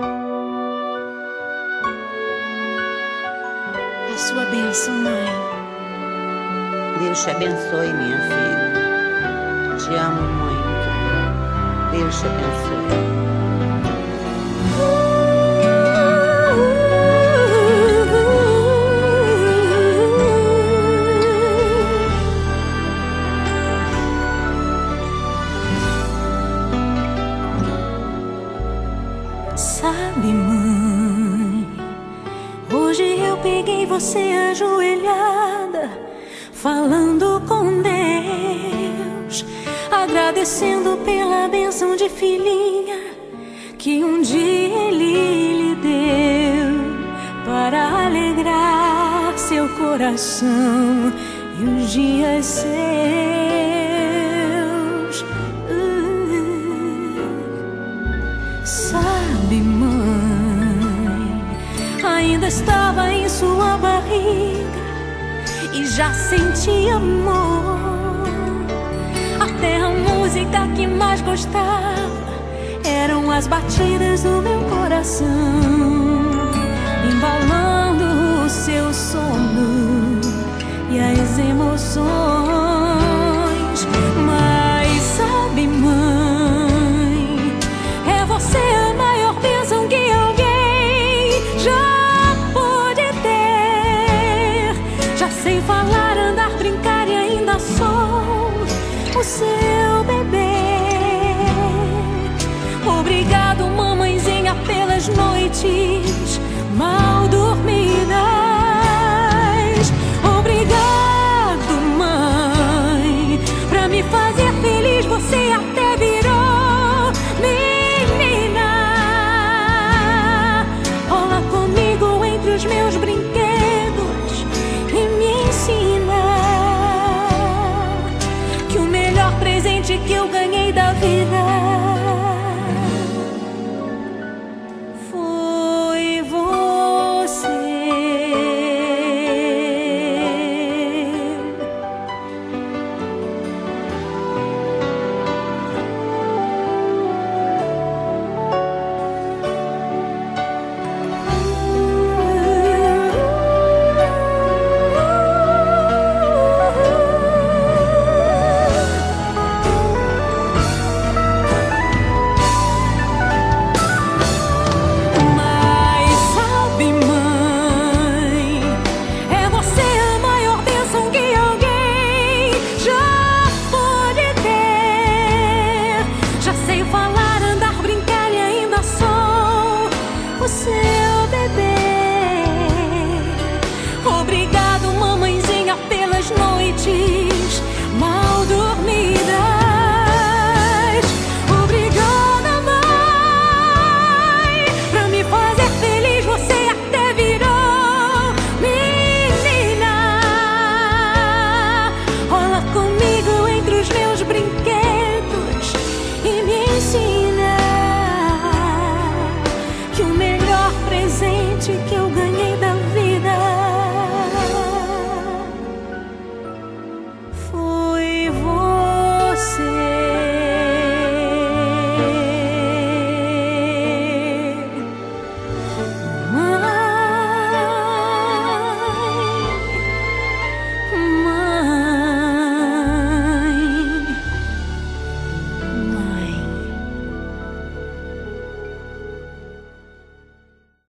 A sua bênção, mãe. Deus te abençoe, minha filha. Te amo muito. Deus te abençoe. Sabe, mãe, hoje eu peguei você ajoelhada, falando com Deus, agradecendo pela bênção de filhinha que um dia Ele lhe deu, para alegrar seu coração e os dias seus. Sabe, mãe, ainda estava em sua barriga e já sentia amor. Até a música que mais gostava eram as batidas do meu coração, embalando o seu sono e as emoções.